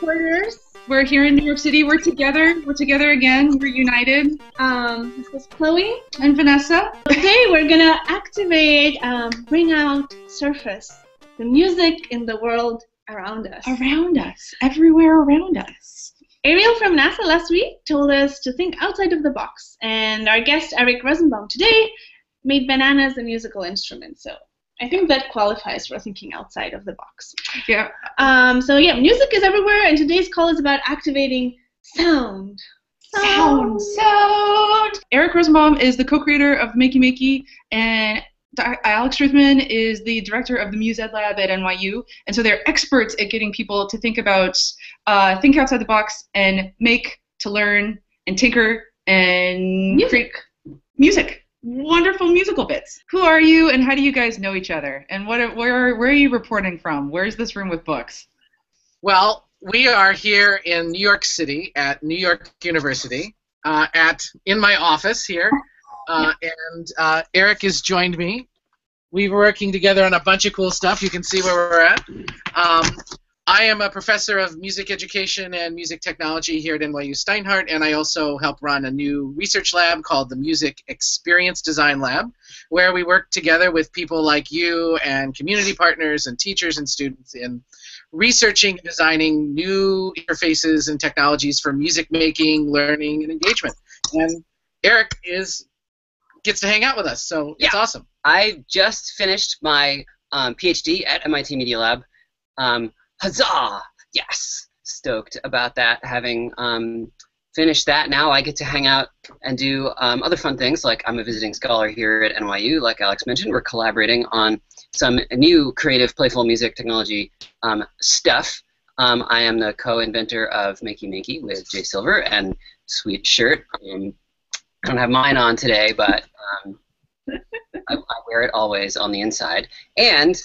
reporters. We're here in New York City. We're together. We're together again. We're united. This is Chloe and Vanessa. Today we're gonna activate, bring out, surface the music in the world around us. Around us. Everywhere around us. Ariel from NASA last week told us to think outside of the box, and our guest Eric Rosenbaum today made bananas a musical instrument. So I think that qualifies for thinking outside of the box. Yeah. So yeah, music is everywhere, and today's call is about activating sound. Sound. Eric Rosenbaum is the co-creator of MaKey MaKey, and Alex Ruthmann is the director of the Muse Ed Lab at NYU, and so they're experts at getting people to think outside the box and make, to learn, and tinker, and create music. Wonderful musical bits. Who are you, and how do you guys know each other? And where are you reporting from? Where's this room with books? Well, we are here in New York City at New York University, in my office here, and Eric has joined me. We were working together on a bunch of cool stuff. You can see where we're at. I am a professor of music education and music technology here at NYU Steinhardt, and I also help run a new research lab called the Music Experience Design Lab, where we work together with people like you and community partners and teachers and students in researching and designing new interfaces and technologies for music making, learning, and engagement. And Eric gets to hang out with us, so it's awesome. I just finished my PhD at MIT Media Lab. Huzzah! Yes! Stoked about that. Having finished that, now I get to hang out and do other fun things, like I'm a visiting scholar here at NYU, like Alex mentioned. We're collaborating on some new creative, playful music technology stuff. I am the co-inventor of MaKey MaKey with Jay Silver, and sweet shirt. I don't have mine on today, but I wear it always on the inside. And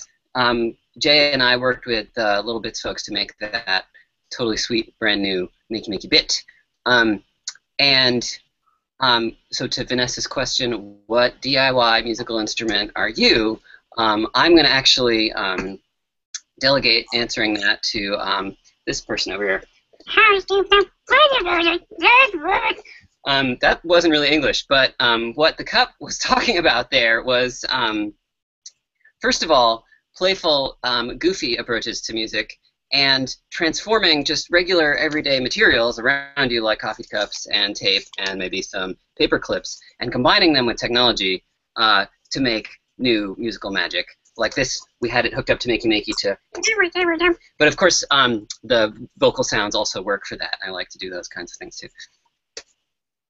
Jay and I worked with littleBits folks to make that totally sweet, brand new MaKey MaKey bit. So to Vanessa's question, what DIY musical instrument are you? I'm going to actually delegate answering that to this person over here. That wasn't really English, but what the cup was talking about there was, first of all, playful, goofy approaches to music, and transforming just regular, everyday materials around you, like coffee cups and tape and maybe some paper clips, and combining them with technology to make new musical magic. Like this, we had it hooked up to MaKey MaKey to... But of course, the vocal sounds also work for that. I like to do those kinds of things too.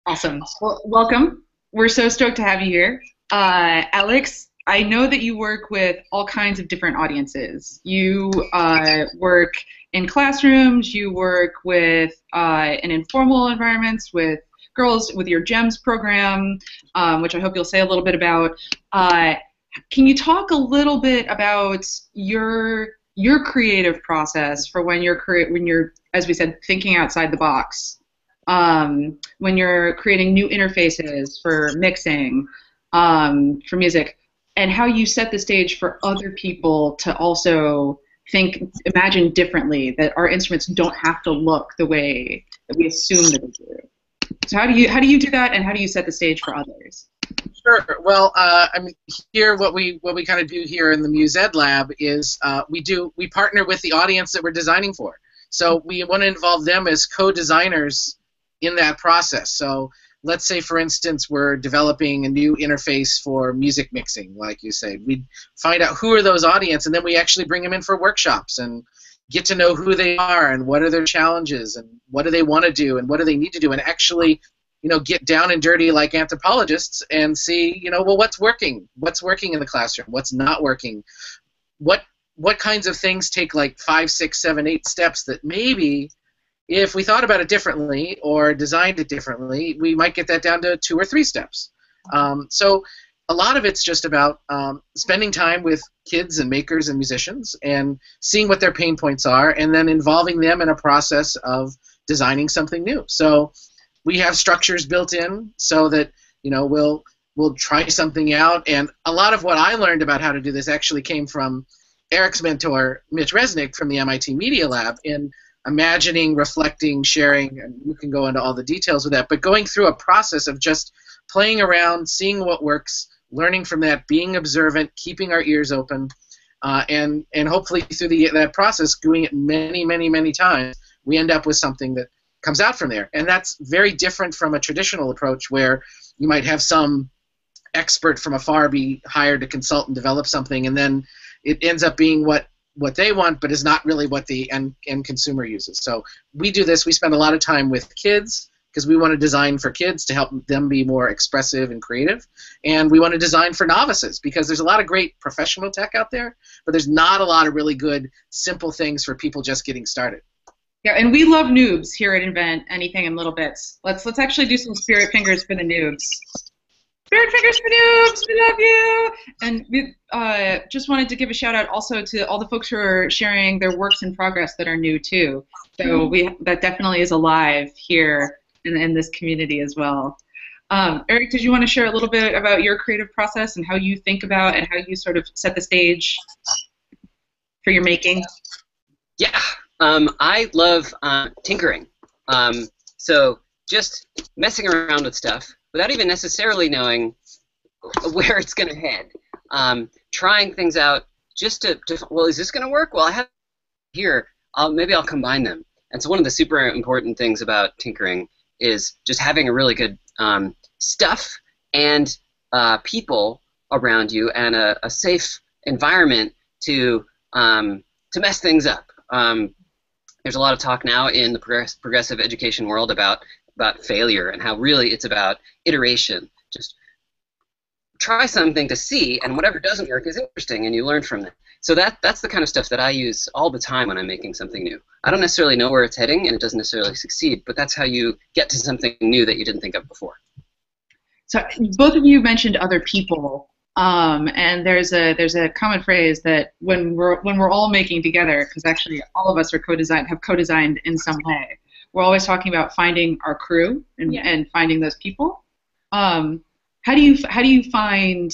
Awesome. Well, welcome. We're so stoked to have you here. Alex, I know that you work with all kinds of different audiences. You work in classrooms, you work with in informal environments with girls, with your GEMS program, which I hope you'll say a little bit about. Can you talk a little bit about your creative process for when you're, as we said, thinking outside the box? When you're creating new interfaces for mixing, for music, and how you set the stage for other people to also imagine differently, that our instruments don't have to look the way that we assume that they do. So how do you do that, and how do you set the stage for others? Sure. Well, I mean, here what we kind of do here in the Muse Ed Lab is we partner with the audience that we're designing for. So we want to involve them as co-designers in that process. So let's say, for instance, we're developing a new interface for music mixing, like you say. We find out who are those audience, and then we actually bring them in for workshops and get to know who they are and what are their challenges and what do they want to do and what do they need to do, and actually, get down and dirty like anthropologists and see, well, what's working in the classroom, what's not working, what kinds of things take like 5, 6, 7, 8 steps that maybe, if we thought about it differently or designed it differently, we might get that down to 2 or 3 steps. So a lot of it's just about spending time with kids and makers and musicians and seeing what their pain points are, and then involving them in a process of designing something new. So we have structures built in so that we'll try something out. And a lot of what I learned about how to do this actually came from Eric's mentor, Mitch Resnick, from the MIT Media Lab. And imagining, reflecting, sharing, and you can go into all the details with that, but going through a process of just playing around, seeing what works, learning from that, being observant, keeping our ears open, and hopefully through that process, doing it many, many, many times, we end up with something that comes out from there. And that's very different from a traditional approach where you might have some expert from afar be hired to consult and develop something, and then it ends up being what they want, but is not really what the end consumer uses. So we do this. We spend a lot of time with kids because we want to design for kids to help them be more expressive and creative. And we want to design for novices because there's a lot of great professional tech out there, but there's not a lot of really good, simple things for people just getting started. Yeah, and we love noobs here at Invent Anything in littleBits. Let's actually do some spirit fingers for the noobs. Spirit fingers for noobs, we love you! And we just wanted to give a shout out also to all the folks who are sharing their works in progress that are new too. So that definitely is alive here in this community as well. Eric, did you want to share a little bit about your creative process and how you think about and how you sort of set the stage for your making? Yeah, I love tinkering. So just messing around with stuff without even necessarily knowing where it's going to head. Trying things out just to well, is this going to work? Well, I have here. Maybe I'll combine them. And so one of the super important things about tinkering is just having a really good stuff and people around you and a safe environment to mess things up. There's a lot of talk now in the progressive education world about failure and how really it's about iteration. Just try something to see, and whatever doesn't work is interesting, and you learn from it. So that's the kind of stuff that I use all the time when I'm making something new. I don't necessarily know where it's heading, and it doesn't necessarily succeed, but that's how you get to something new that you didn't think of before. So both of you mentioned other people, and there's a common phrase that when we're all making together, because actually all of us are have co-designed in some way. We're always talking about finding our crew and finding those people. How do you find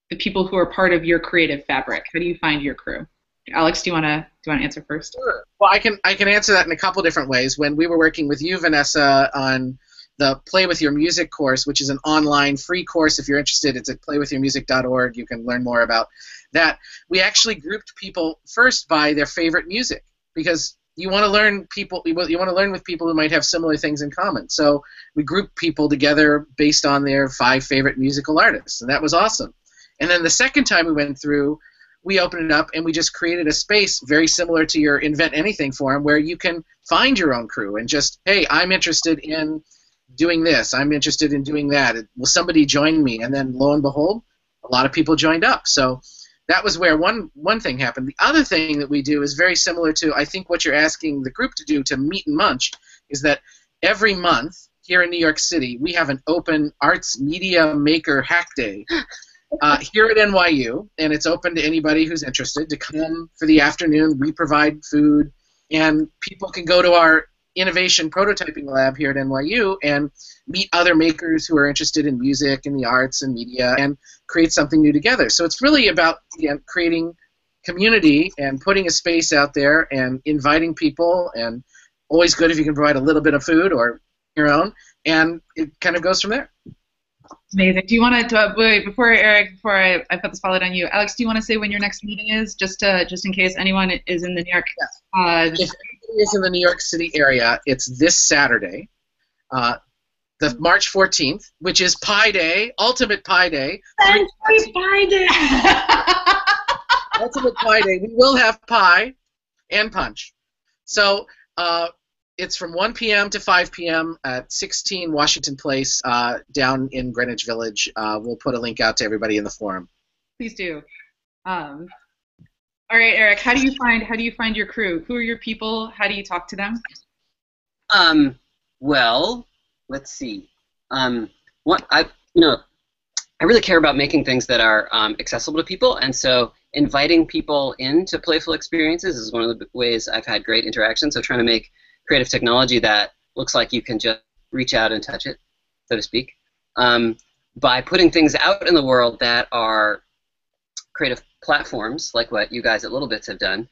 the people who are part of your creative fabric? How do you find your crew? Alex, do you want to answer first? Sure. Well, I can answer that in a couple different ways. When we were working with you, Vanessa, on the Play With Your Music course, which is an online free course. If you're interested, it's at playwithyourmusic.org. You can learn more about that. We actually grouped people first by their favorite music because you want to learn with people who might have similar things in common. So we grouped people together based on their 5 favorite musical artists, and that was awesome. And then the second time we went through, we opened it up and we just created a space very similar to your Invent Anything forum where you can find your own crew and just, hey, I'm interested in doing this. I'm interested in doing that. Will somebody join me? And then lo and behold, a lot of people joined up. So that was where one thing happened. The other thing that we do is very similar to, I think, what you're asking the group to do to meet and munch, is that every month here in New York City, we have an open arts media maker hack day here at NYU, and it's open to anybody who's interested to come for the afternoon. We provide food, and people can go to our innovation prototyping lab here at NYU and meet other makers who are interested in music and the arts and media and create something new together. So it's really about creating community and putting a space out there and inviting people, and always good if you can provide a little bit of food or your own, and it kind of goes from there. Amazing. Do you want to wait before I put the spotlight on you, Alex? Do you want to say when your next meeting is, just in case anyone is in the New York? If anybody is in the New York City area, it's this Saturday, the March 14th, which is Pi Day, Ultimate Pi Day. Pi Day. Ultimate Pi Day. We will have pie and punch. So it's from 1 p.m. to 5 p.m. at 16 Washington Place down in Greenwich Village. We'll put a link out to everybody in the forum. Please do. All right, Eric. How do you find your crew? Who are your people? How do you talk to them? Well, let's see. I really care about making things that are accessible to people, and so inviting people into playful experiences is one of the ways I've had great interaction. So trying to make creative technology that looks like you can just reach out and touch it, so to speak, by putting things out in the world that are creative platforms, like what you guys at littleBits have done,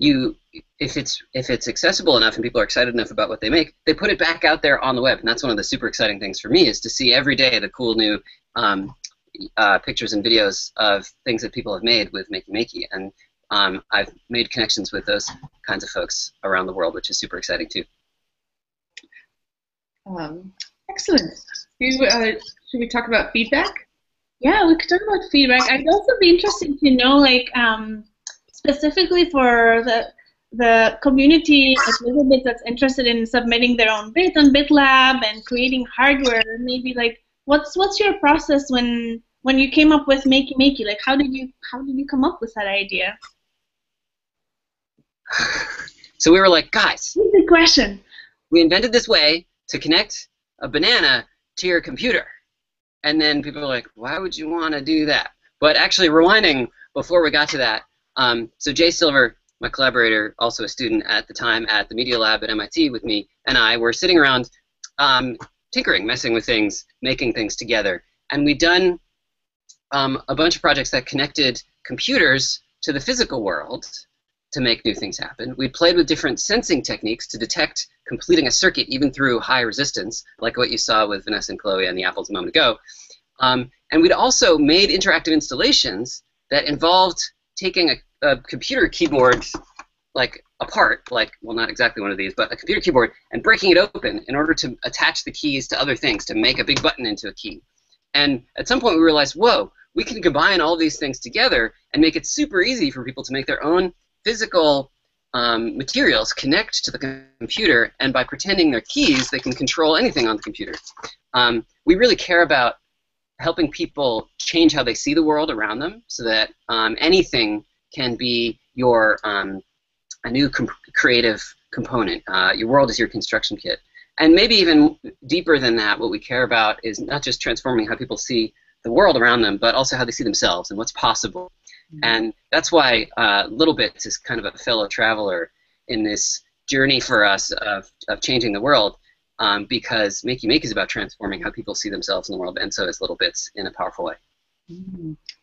if it's accessible enough and people are excited enough about what they make, they put it back out there on the web. And that's one of the super exciting things for me, is to see every day the cool new pictures and videos of things that people have made with MaKey MaKey. And I've made connections with those kinds of folks around the world, which is super exciting too. Excellent. Should we talk about feedback? Yeah, we could talk about feedback. I'd also be interested to know, like, specifically for the community at littleBits that's interested in submitting their own bits on BitLab and creating hardware. Maybe, like, what's your process when you came up with MaKey MaKey? Like, how did you come up with that idea? So we were like, guys, That's a good question. We invented this way to connect a banana to your computer. And then people are like, why would you want to do that? But actually, rewinding before we got to that, so Jay Silver, my collaborator, also a student at the time at the Media Lab at MIT with me, and I were sitting around tinkering, messing with things, making things together. And we'd done a bunch of projects that connected computers to the physical world to make new things happen. We played with different sensing techniques to detect completing a circuit even through high resistance, like what you saw with Vanessa and Chloe and the apples a moment ago. And we'd also made interactive installations that involved taking a computer keyboard like apart, like, well, not exactly one of these, but a computer keyboard, and breaking it open in order to attach the keys to other things, to make a big button into a key. And at some point we realized, whoa, we can combine all these things together and make it super easy for people to make their own physical materials connect to the computer, and by pretending they're keys, they can control anything on the computer. We really care about helping people change how they see the world around them, so that anything can be your a new creative component. Your world is your construction kit. And maybe even deeper than that, what we care about is not just transforming how people see the world around them, but also how they see themselves and what's possible. And that's why littleBits is kind of a fellow traveler in this journey for us of changing the world, because MaKey MaKey is about transforming how people see themselves in the world, and so is littleBits in a powerful way.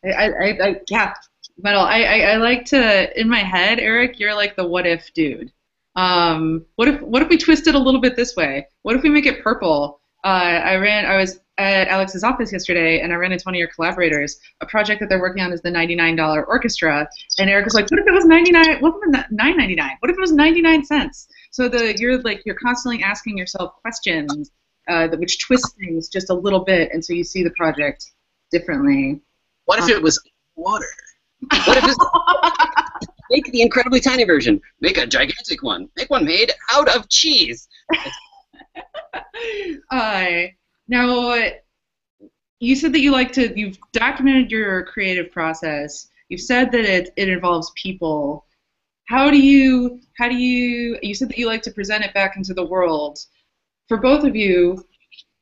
Yeah, Metal. I like to, in my head, Eric, you're like the what if dude. What if we twist it a little bit this way? What if we make it purple? I was at Alex's office yesterday, and I ran into one of your collaborators. A project that they're working on is the $99 orchestra, and Eric was like, "What if it was $99? What if it was $9.99? What if it was 99 cents?" So you're constantly asking yourself questions which twist things just a little bit, and so you see the project differently. What if it was water? What if it's make the incredibly tiny version? Make a gigantic one. Make one made out of cheese. Now, you said that you've documented your creative process. You've said that it involves people. You said that you like to present it back into the world. For both of you,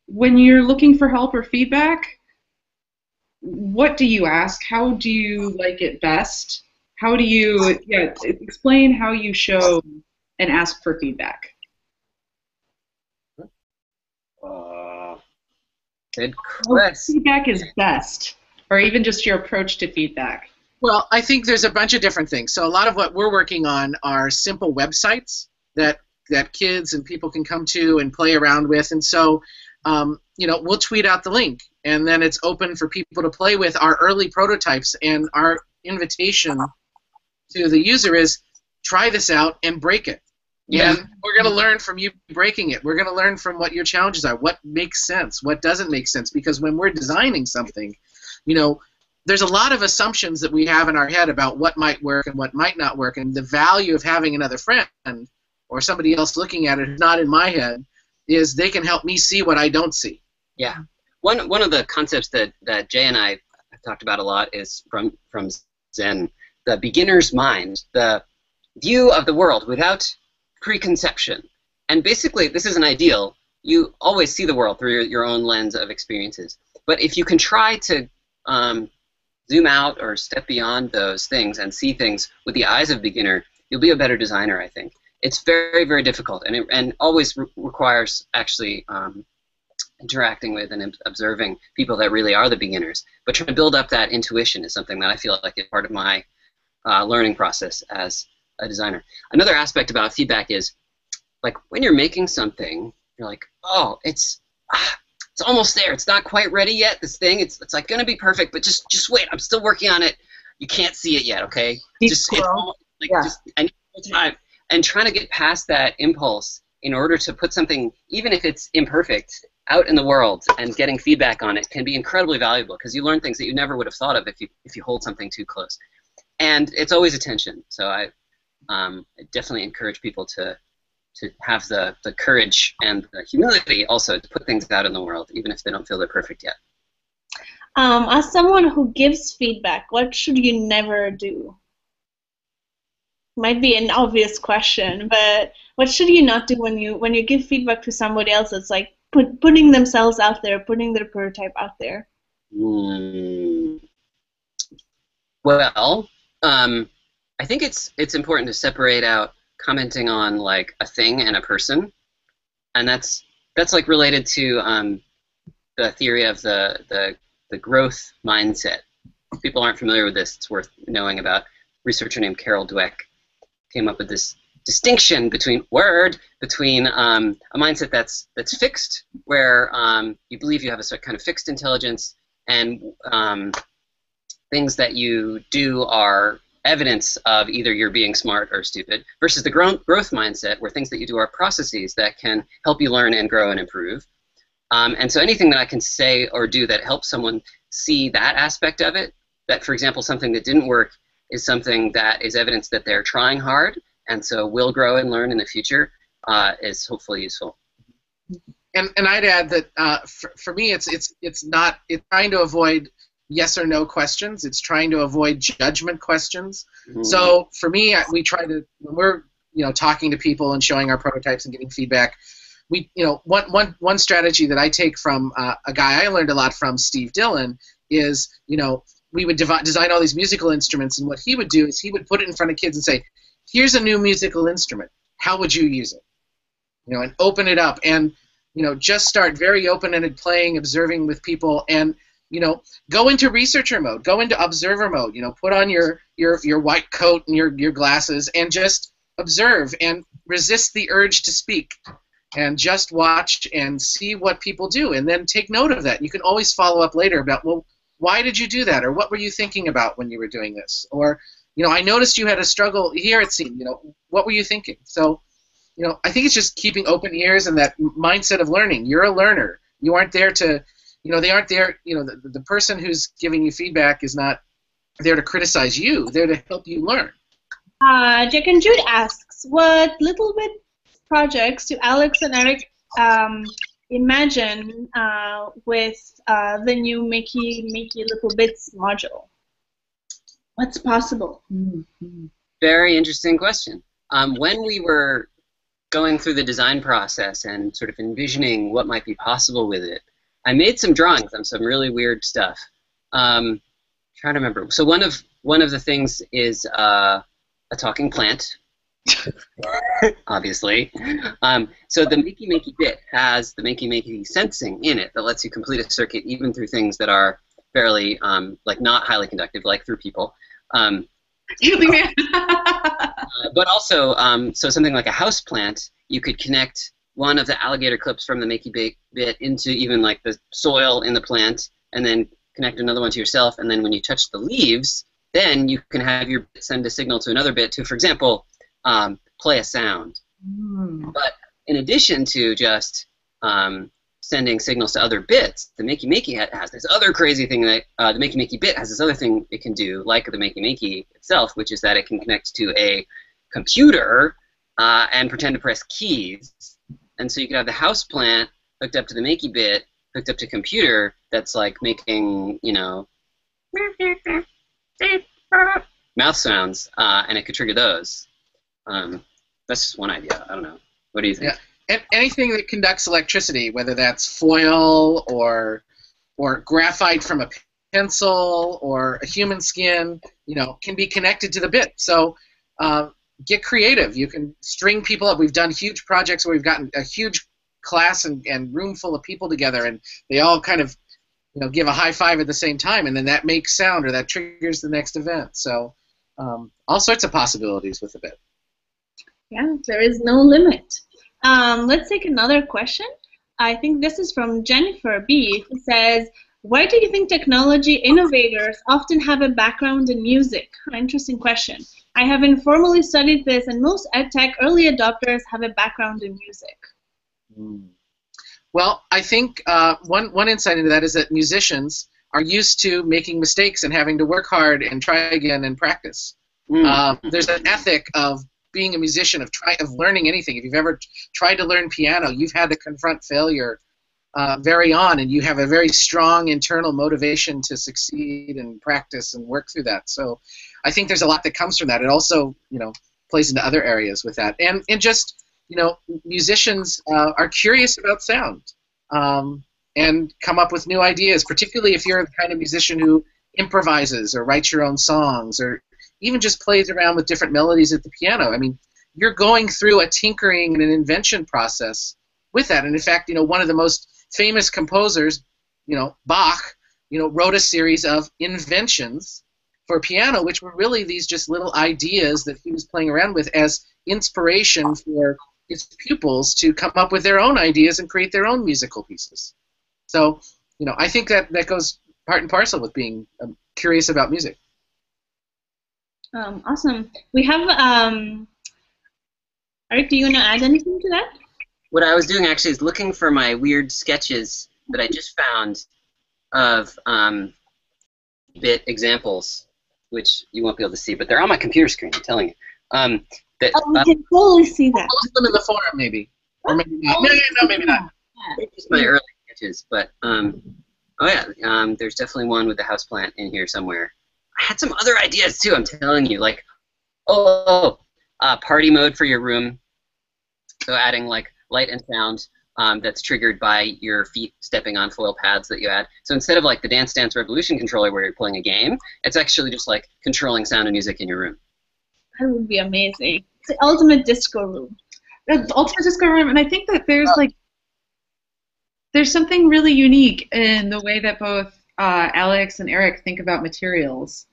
when you're looking for help or feedback, what do you ask? How do you like it best? How do you, explain how you show and ask for feedback. Good question. Feedback is best, or even just your approach to feedback. Well, I think there's a bunch of different things. So a lot of what we're working on are simple websites that kids and people can come to and play around with. And so, we'll tweet out the link, and then it's open for people to play with our early prototypes. And our invitation to the user is, try this out and break it. Yeah. And we're going to learn from you breaking it. We're going to learn from what your challenges are, what makes sense, what doesn't make sense. Because when we're designing something, there's a lot of assumptions that we have in our head about what might work and what might not work. And the value of having another friend or somebody else looking at it who's not in my head is they can help me see what I don't see. Yeah. One of the concepts that Jay and I have talked about a lot is from Zen, the beginner's mind, the view of the world without preconception. And basically, this is an ideal. You always see the world through your own lens of experiences. But if you can try to zoom out or step beyond those things and see things with the eyes of a beginner, you'll be a better designer, I think. It's very, very difficult, and always requires actually interacting with and observing people that really are the beginners. But trying to build up that intuition is something that I feel like is part of my learning process as a designer. Another aspect about feedback is, like, when you're making something, you're like, oh, it's almost there. It's not quite ready yet. This thing, it's like gonna be perfect, but just wait. I'm still working on it. You can't see it yet, okay? It's almost, like, just, I need more time. And trying to get past that impulse in order to put something, even if it's imperfect, out in the world and getting feedback on it can be incredibly valuable, because you learn things that you never would have thought of if you hold something too close. And it's always attention. So I definitely encourage people to have the courage and the humility also to put things out in the world, even if they don't feel they're perfect yet. As someone who gives feedback, what should you never do? Might be an obvious question, but what should you not do when you give feedback to somebody else? It's like putting themselves out there, putting their prototype out there. Well, I think it's important to separate out commenting on, like, a thing and a person, and that's like related to the theory of the growth mindset. If people aren't familiar with this, it's worth knowing about. A researcher named Carol Dweck came up with this distinction between a mindset that's fixed, where you believe you have a kind of fixed intelligence, and things that you do are evidence of either you're being smart or stupid, versus the growth mindset, where things that you do are processes that can help you learn and grow and improve. And so anything that I can say or do that helps someone see that aspect of it, that, for example, something that didn't work is something that is evidence that they're trying hard and so will grow and learn in the future, is hopefully useful. And I'd add that for me, it's trying to avoid yes or no questions. It's trying to avoid judgment questions. Mm-hmm. So for me, we try to, when we're talking to people and showing our prototypes and getting feedback, we one strategy that I take from a guy I learned a lot from, Steve Dillon, is we would design all these musical instruments, and what he would do is he would put it in front of kids and say, here's a new musical instrument. How would you use it? And open it up, and just start very open-ended playing, observing with people, and go into researcher mode, go into observer mode. Put on your white coat and your glasses, and just observe and resist the urge to speak, and just watch and see what people do, and then take note of that. You can always follow up later about, well, why did you do that, or what were you thinking about when you were doing this, or I noticed you had a struggle here, it seemed. What were you thinking? So I think it's just keeping open ears and that mindset of learning. You're a learner. You aren't there to, they aren't there, the person who's giving you feedback is not there to criticize you. They're to help you learn. Jack and Jude asks, what littleBit projects do Alex and Eric imagine with the new MaKey MaKey littleBits module? What's possible? Mm-hmm. Very interesting question. When we were going through the design process and sort of envisioning what might be possible with it, I made some drawings on some really weird stuff. Trying to remember. So one of the things is a talking plant, obviously. So the MaKey MaKey bit has the MaKey MaKey sensing in it that lets you complete a circuit even through things that are fairly like not highly conductive, like through people. But also, so something like a house plant, you could connect one of the alligator clips from the MaKey bit into even like the soil in the plant, and then connect another one to yourself, and then when you touch the leaves, then you can have your bit send a signal to another bit to, for example, play a sound. But in addition to just sending signals to other bits, the MaKey MaKey has this other crazy thing that the MaKey MaKey bit has this other thing it can do, like the MaKey MaKey itself, which is that it can connect to a computer and pretend to press keys. And so you could have the house plant hooked up to the MaKey bit, hooked up to a computer that's like making, mouth sounds, and it could trigger those. That's just one idea. I don't know. What do you think? Yeah. Anything that conducts electricity, whether that's foil or graphite from a pencil or a human skin, can be connected to the bit. So get creative. You can string people up. We've done huge projects where we've gotten a huge class and room full of people together, and they all kind of give a high five at the same time, and then that makes sound or that triggers the next event. So all sorts of possibilities with the bit. Yeah, there is no limit. Let's take another question. I think this is from Jennifer B, who says, why do you think technology innovators often have a background in music? Interesting question. I have informally studied this, and most EdTech early adopters have a background in music. Well, I think one insight into that is that musicians are used to making mistakes and having to work hard and try again and practice. There's an ethic of being a musician, of learning anything. If you've ever tried to learn piano, you've had to confront failure very on, and you have a very strong internal motivation to succeed and practice and work through that. So I think there's a lot that comes from that. It also, plays into other areas with that. And just, musicians are curious about sound and come up with new ideas, particularly if you're the kind of musician who improvises or writes your own songs or even just plays around with different melodies at the piano. I mean, you're going through a tinkering and an invention process with that. And in fact, one of the most famous composers, Bach, wrote a series of inventions for piano, which were really these just little ideas that he was playing around with as inspiration for his pupils to come up with their own ideas and create their own musical pieces. So, I think that goes part and parcel with being curious about music. Awesome. We have, Eric, do you want to add anything to that? What I was doing actually is looking for my weird sketches that I just found of bit examples, which you won't be able to see, but they're on my computer screen, I'm telling you. We can totally see that. Post them in the forum, maybe. Or maybe not. No, maybe not. They're just my early sketches, but, oh yeah, there's definitely one with the houseplant in here somewhere. I had some other ideas, too, I'm telling you, like, party mode for your room, so adding, like, light and sound that's triggered by your feet stepping on foil pads that you add. So instead of like the Dance Dance Revolution controller where you're playing a game, it's actually just like controlling sound and music in your room. That would be amazing. It's the ultimate disco room. The ultimate disco room, and I think that there's something really unique in the way that both Alex and Eric think about materials,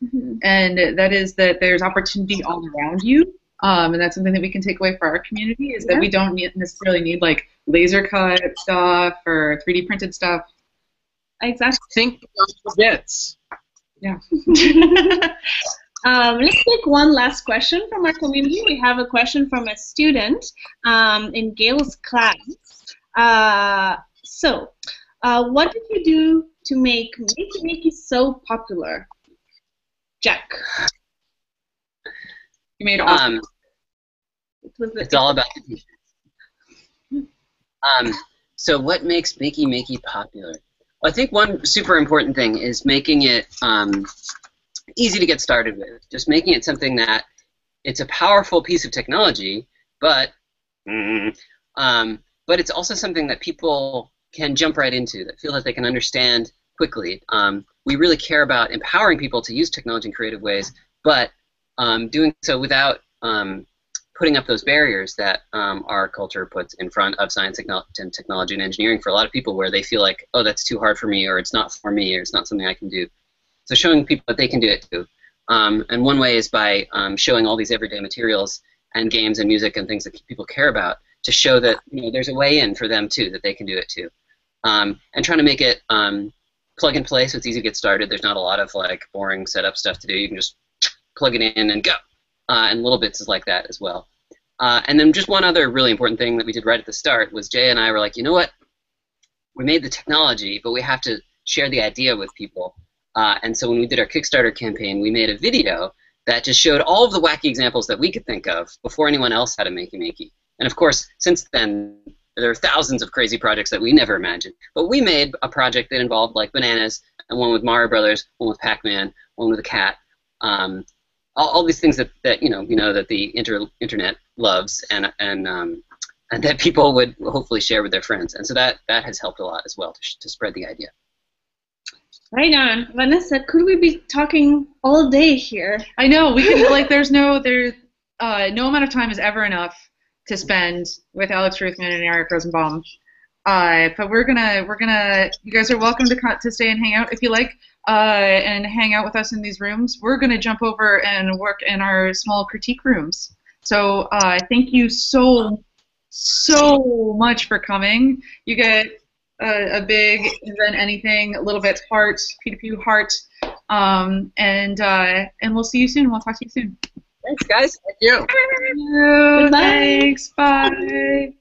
and that is that there's opportunity all around you. And that's something that we can take away for our community is that we don't necessarily need like laser cut stuff or 3D printed stuff. Exactly. Think about the bits. Yeah. Let's take one last question from our community. We have a question from a student in Gail's class. What did you do to make MaKey MaKey so popular? Jack. You made awesome. It's all about the t-shirts. So what makes MaKey MaKey popular? Well, I think one super important thing is making it easy to get started with. Just making it something that it's a powerful piece of technology, but it's also something that people can jump right into, that feel that they can understand quickly. We really care about empowering people to use technology in creative ways, but doing so without putting up those barriers that our culture puts in front of science, technology, and engineering for a lot of people, where they feel like, oh, that's too hard for me, or it's not for me, or it's not something I can do. So showing people that they can do it too. And one way is by showing all these everyday materials and games and music and things that people care about, to show that there's a way in for them too, that they can do it too. And trying to make it plug and play, so it's easy to get started. There's not a lot of like boring setup stuff to do. You can just plug it in and go. And littleBits is like that as well. And then just one other really important thing that we did right at the start was Jay and I were like, you know what? We made the technology, but we have to share the idea with people. And so when we did our Kickstarter campaign, we made a video that just showed all of the wacky examples that we could think of before anyone else had a MaKey MaKey. And of course, since then, there are thousands of crazy projects that we never imagined. But we made a project that involved like bananas, and one with Mario Brothers, one with Pac-Man, one with a cat. All these things that we know that the internet loves, and that people would hopefully share with their friends. And so that has helped a lot as well to spread the idea. Right on. Vanessa, could we be talking all day here? I know. We can, like, there's no amount of time is ever enough to spend with Alex Ruthmann and Eric Rosenbaum. But we're gonna. You guys are welcome to stay and hang out if you like, and hang out with us in these rooms. We're gonna jump over and work in our small critique rooms. So thank you so much for coming. You get a big Invent Anything, littleBits heart, P2P heart, and we'll see you soon. We'll talk to you soon. Thanks, guys. Thank you. Thank you. Goodbye. Thanks. Bye.